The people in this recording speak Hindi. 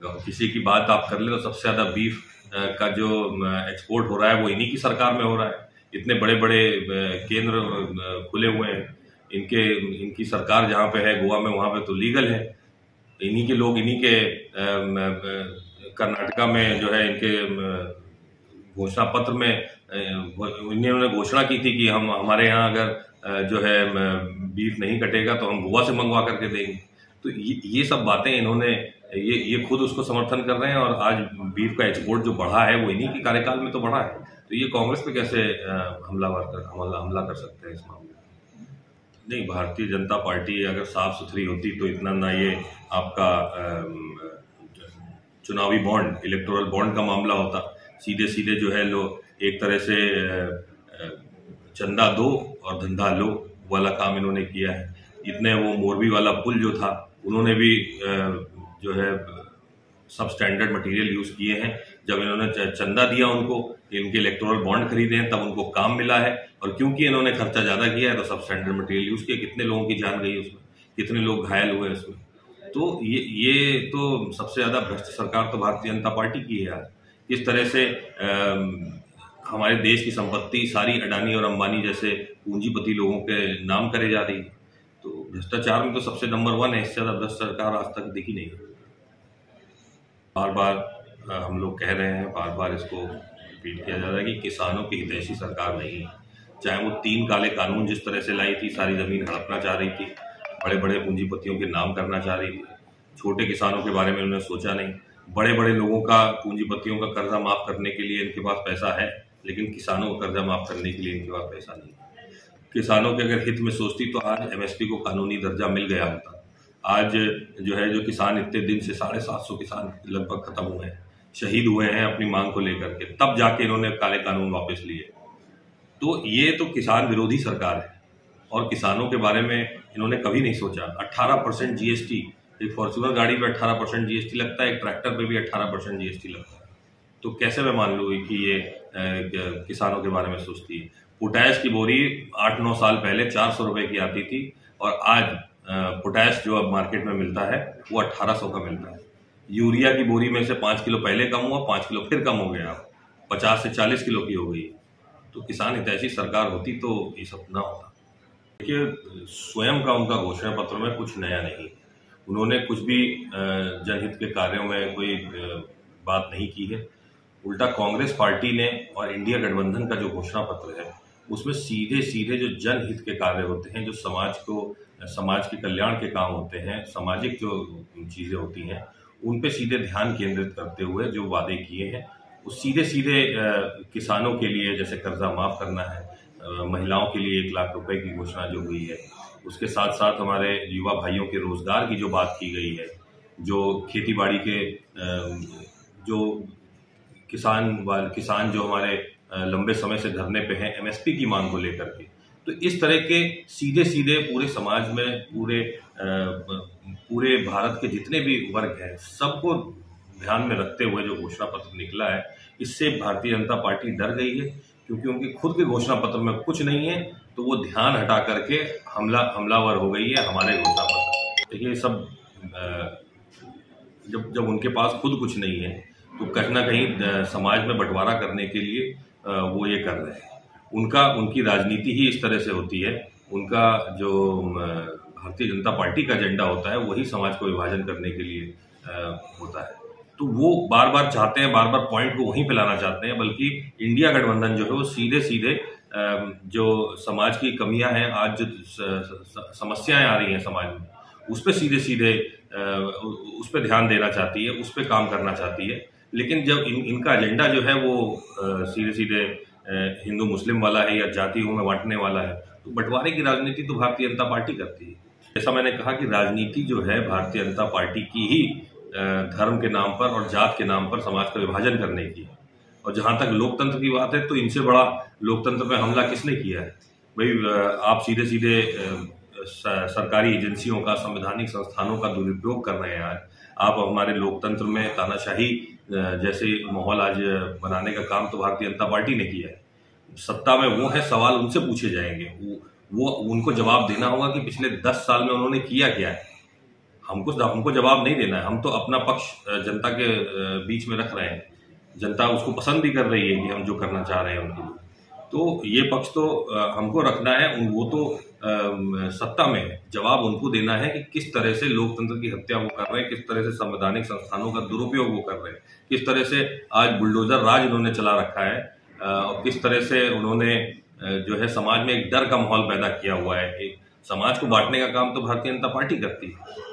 किसी की बात आप कर ले तो सबसे ज़्यादा बीफ का जो एक्सपोर्ट हो रहा है वो इन्हीं की सरकार में हो रहा है। इतने बड़े बड़े केंद्र खुले हुए हैं, इनकी सरकार जहाँ पे है गोवा में, वहाँ पे तो लीगल है। इन्हीं के लोग, इन्हीं के कर्नाटका में जो है इनके घोषणा पत्र में इन्होंने घोषणा की थी कि हमारे यहाँ अगर जो है बीफ नहीं कटेगा तो हम गोवा से मंगवा करके देंगे। तो ये सब बातें इन्होंने ये खुद उसको समर्थन कर रहे हैं, और आज बीफ का एक्सपोर्ट जो बढ़ा है वो इन्हीं के कार्यकाल में तो बढ़ा है। तो ये कांग्रेस पे कैसे हमला कर सकते हैं इस मामले में? नहीं, भारतीय जनता पार्टी अगर साफ सुथरी होती तो इतना ना ये आपका चुनावी बॉन्ड, इलेक्टोरल बॉन्ड का मामला होता। सीधे सीधे जो है लोग एक तरह से चंदा दो और धंधा लो वाला काम इन्होंने किया है। इतने वो मोरबी वाला पुल जो था उन्होंने भी जो है सब स्टैंडर्ड मटेरियल यूज किए हैं। जब इन्होंने चंदा दिया उनको, इनके इलेक्टोरल बॉन्ड खरीदे हैं, तब उनको काम मिला है। और क्योंकि इन्होंने खर्चा ज्यादा किया है तो सब स्टैंडर्ड मटेरियल यूज किया। कितने लोगों की जान गई उसमें, कितने लोग घायल हुए उसमें। तो ये तो सबसे ज्यादा भ्रष्ट सरकार तो भारतीय जनता पार्टी की है। आज इस तरह से हमारे देश की संपत्ति सारी अडानी और अंबानी जैसे पूंजीपति लोगों के नाम करे जा रही है। तो भ्रष्टाचार में तो सबसे नंबर 1 है। इससे ज्यादा भ्रष्ट सरकार आज तक दिखी नहीं। बार बार हम लोग कह रहे हैं, बार बार इसको रिपीट किया जा रहा है कि किसानों की हितैषी सरकार नहीं है। चाहे वो 3 काले कानून जिस तरह से लाई थी, सारी जमीन हड़पना चाह रही थी, बड़े बड़े पूंजीपतियों के नाम करना चाह रही थी, छोटे किसानों के बारे में उन्होंने सोचा नहीं। बड़े बड़े लोगों का, पूंजीपतियों का कर्जा माफ करने के लिए इनके पास पैसा है, लेकिन किसानों का कर्जा माफ करने के लिए इनके पास पैसा नहीं। किसानों के अगर हित में सोचती तो आज एमएसपी को कानूनी दर्जा मिल गया होता। आज जो है, जो किसान इतने दिन से 750 किसान लगभग खत्म हुए हैं, शहीद हुए हैं अपनी मांग को लेकर के, तब जाके इन्होंने काले कानून वापस लिए। तो ये तो किसान विरोधी सरकार है, और किसानों के बारे में इन्होंने कभी नहीं सोचा। 18% जीएसटी, एक फॉर्च्यूनर गाड़ी पे 18% जीएसटी लगता है, एक ट्रैक्टर पे भी 18% जीएसटी लगता है। तो कैसे मैं मान लूँ कि ये किसानों के बारे में सोचती है? पोटैश की बोरी 8-9 साल पहले 400 रुपए की आती थी, और आज पोटैश जो अब मार्केट में मिलता है वो 1800 का मिलता है। यूरिया की बोरी में से 5 किलो पहले कम हुआ, 5 किलो फिर कम हो गया, 50 से 40 किलो की हो गई। तो किसान हितैषी सरकार होती तो ये सब ना होता। देखिए, स्वयं का उनका घोषणा पत्र में कुछ नया नहीं, उन्होंने कुछ भी जनहित के कार्यों में कोई बात नहीं की है। उल्टा कांग्रेस पार्टी ने और इंडिया गठबंधन का जो घोषणा पत्र है उसमें सीधे सीधे जो जनहित के कार्य होते हैं, जो समाज के कल्याण के काम होते हैं, सामाजिक जो चीजें होती हैं, उन पे सीधे ध्यान केंद्रित करते हुए जो वादे किए हैं वो सीधे सीधे किसानों के लिए, जैसे कर्जा माफ करना है, महिलाओं के लिए 1 लाख रुपए की घोषणा जो हुई है, उसके साथ साथ हमारे युवा भाइयों के रोजगार की जो बात की गई है, जो खेती बाड़ी के जो किसान जो हमारे लंबे समय से धरने पे हैं एमएसपी की मांग को लेकर के, तो इस तरह के सीधे सीधे पूरे समाज में, पूरे भारत के जितने भी वर्ग हैं सबको ध्यान में रखते हुए जो घोषणा पत्र निकला है, इससे भारतीय जनता पार्टी डर गई है। क्योंकि उनके खुद के घोषणा पत्र में कुछ नहीं है, तो वो ध्यान हटा करके हमलावर हो गई है हमारे घोषणा पत्र। देखिए, सब जब उनके पास खुद कुछ नहीं है तो कहीं ना कहीं समाज में बंटवारा करने के लिए वो ये कर रहे हैं। उनकी राजनीति ही इस तरह से होती है। उनका जो भारतीय जनता पार्टी का एजेंडा होता है वही समाज को विभाजन करने के लिए होता है। तो वो बार बार चाहते हैं, बार बार पॉइंट को वहीं पे लाना चाहते हैं। बल्कि इंडिया गठबंधन जो है वो सीधे सीधे जो समाज की कमियां हैं, आज जो समस्याएं आ रही हैं समाज में, उस पर सीधे सीधे उस पर ध्यान देना चाहती है, उस पर काम करना चाहती है। लेकिन जब इनका एजेंडा जो है वो सीधे सीधे हिंदू मुस्लिम वाला है या जातियों में बांटने वाला है, तो बंटवारे की राजनीति तो भारतीय जनता पार्टी करती है। जैसा मैंने कहा कि राजनीति जो है भारतीय जनता पार्टी की ही धर्म के नाम पर और जात के नाम पर समाज का विभाजन करने की। और जहां तक लोकतंत्र की बात है, तो इनसे बड़ा लोकतंत्र पे हमला किसने किया है? भाई, आप सीधे सीधे सरकारी एजेंसियों का, संवैधानिक संस्थानों का दुरुपयोग कर रहे हैं। आज आप हमारे लोकतंत्र में तानाशाही जैसे माहौल आज बनाने का काम तो भारतीय जनता पार्टी ने किया है। सत्ता में वो है, सवाल उनसे पूछे जाएंगे, वो उनको जवाब देना होगा कि पिछले 10 साल में उन्होंने किया क्या है। हमको जवाब नहीं देना है। हम तो अपना पक्ष जनता के बीच में रख रहे हैं। जनता उसको पसंद भी कर रही है कि हम जो करना चाह रहे हैं उनके लिए। तो ये पक्ष तो हमको रखना है। वो तो सत्ता में है, जवाब उनको देना है कि किस तरह से लोकतंत्र की हत्या वो कर रहे हैं, किस तरह से संवैधानिक संस्थानों का दुरुपयोग वो कर रहे हैं, किस तरह से आज बुलडोजर राज उन्होंने चला रखा है, और किस तरह से उन्होंने जो है समाज में एक डर का माहौल पैदा किया हुआ है कि समाज को बांटने का काम तो भारतीय जनता पार्टी करती है।